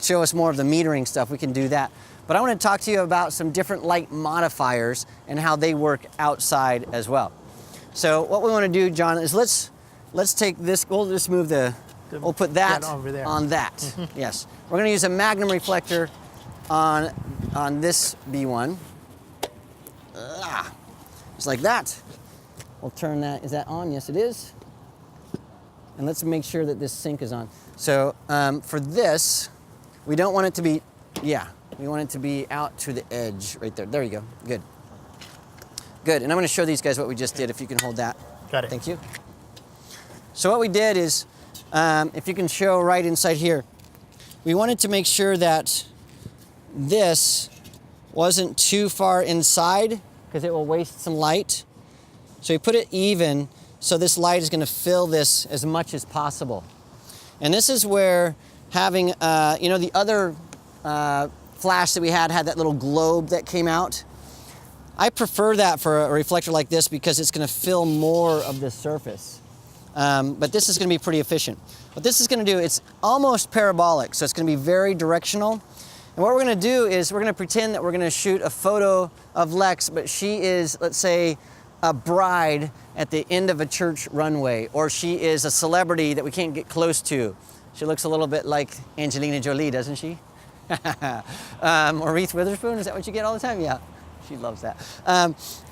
show us more of the metering stuff, we can do that. But I want to talk to you about some different light modifiers and how they work outside as well. So what we want to do, John, is let's take this, we'll just move we'll put that over there. on that. Yes. We're going to use a magnum reflector on this B1. Just like that. We'll turn that, is that on? Yes, it is. And let's make sure that this sync is on. So for this, we don't want it to be, we want it to be out to the edge right there. There you go, good. Good, and I'm gonna show these guys what we just did, if you can hold that. Got it. Thank you. So what we did is, if you can show right inside here, we wanted to make sure that this wasn't too far inside because it will waste some light. So we put it even, so this light is gonna fill this as much as possible. And this is where having, you know, the other flash that we had that little globe that came out. I prefer that for a reflector like this because it's gonna fill more of the surface. But this is gonna be pretty efficient. What this is gonna do, it's almost parabolic, so it's gonna be very directional. And what we're gonna do is we're gonna pretend that we're gonna shoot a photo of Lex, but she is, let's say, a bride at the end of a church runway, or she is a celebrity that we can't get close to. She looks a little bit like Angelina Jolie, doesn't she? Or Reese Witherspoon, is that what you get all the time? Yeah, she loves that.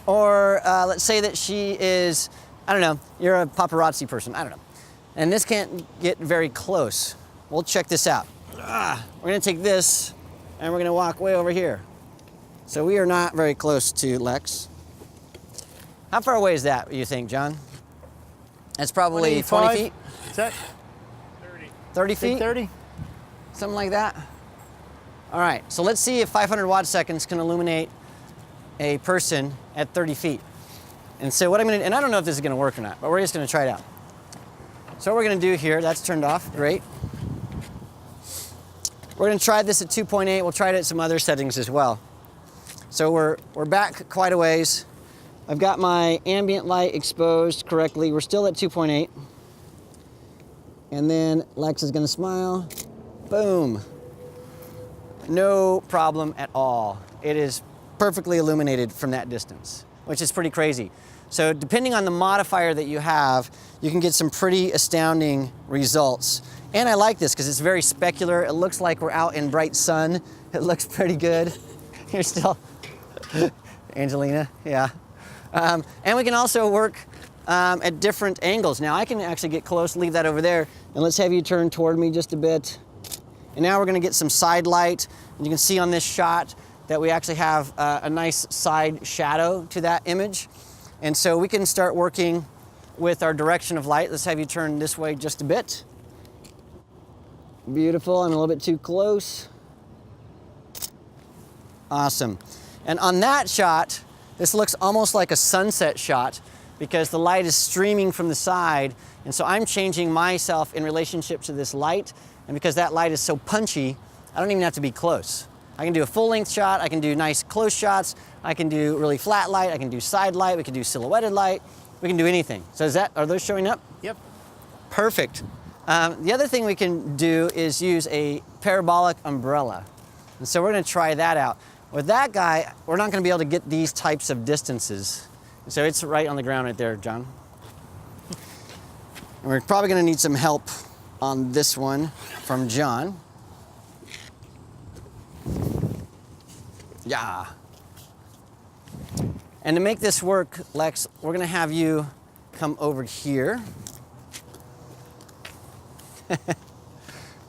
Or let's say that she is, I don't know, you're a paparazzi person, I don't know. And this can't get very close. We'll check this out. We're gonna take this and we're gonna walk way over here. So we are not very close to Lex. How far away is that, you think, John? That's probably 20 feet? Is that 30 feet? 30? Something like that? All right, so let's see if 500 watt seconds can illuminate a person at 30 feet. And so what I'm gonna, and I don't know if this is gonna work or not, but we're just gonna try it out. So what we're gonna do here, that's turned off, great. We're gonna try this at 2.8, we'll try it at some other settings as well. So we're back quite a ways. I've got my ambient light exposed correctly. We're still at 2.8. And then Lex is gonna smile. Boom. No problem at all. It is perfectly illuminated from that distance, which is pretty crazy. So depending on the modifier that you have, you can get some pretty astounding results. And I like this because it's very specular. It looks like we're out in bright sun. It looks pretty good. You're still, Angelina, yeah. And we can also work at different angles. Now I can actually get close, leave that over there, and let's have you turn toward me just a bit. And now we're gonna get some side light. And you can see on this shot that we actually have a nice side shadow to that image. And so we can start working with our direction of light. Let's have you turn this way just a bit. Beautiful, I'm a little bit too close. Awesome. And on that shot, this looks almost like a sunset shot because the light is streaming from the side. And so I'm changing myself in relationship to this light. And because that light is so punchy, I don't even have to be close. I can do a full length shot, I can do nice close shots, I can do really flat light, I can do side light, we can do silhouetted light, we can do anything. So are those showing up? Yep. Perfect. The other thing we can do is use a parabolic umbrella. And so we're gonna try that out. With that guy, we're not gonna be able to get these types of distances. So it's right on the ground right there, John. And we're probably gonna need some help on this one from John. Yeah. And to make this work, Lex, we're gonna have you come over here.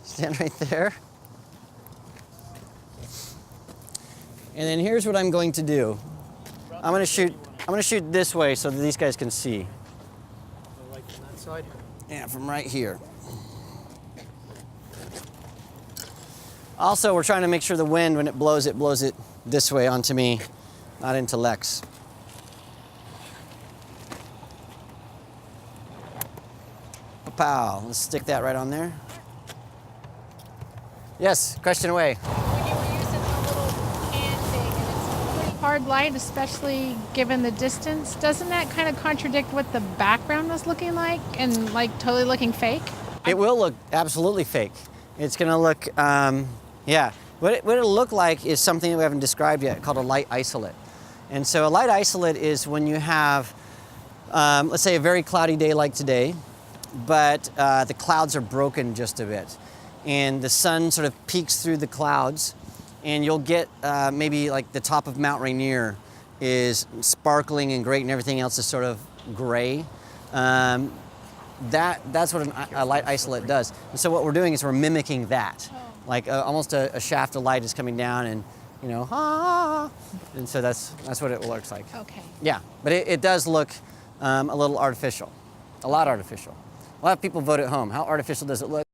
Stand right there. And then here's what I'm going to do. I'm gonna shoot this way so that these guys can see. Like from that side? Yeah, from right here. Also, we're trying to make sure the wind, when it blows it this way onto me, not into Lex. Pow, let's stick that right on there. Yes, question away. When you were using the little hand thing and it's pretty hard light, especially given the distance, doesn't that kind of contradict what the background was looking like and like totally looking fake? It will look absolutely fake. It's gonna look Yeah. What it'll look like is something that we haven't described yet called a light isolate. And so a light isolate is when you have, let's say, a very cloudy day like today, but the clouds are broken just a bit. And the sun sort of peeks through the clouds, and you'll get maybe like the top of Mount Rainier is sparkling and great and everything else is sort of gray. That's what a light isolate does. And so what we're doing is we're mimicking that. Like almost a shaft of light is coming down and, you know, and so that's what it looks like. Okay. Yeah, but it does look a little artificial, a lot artificial. A lot of people vote at home. How artificial does it look?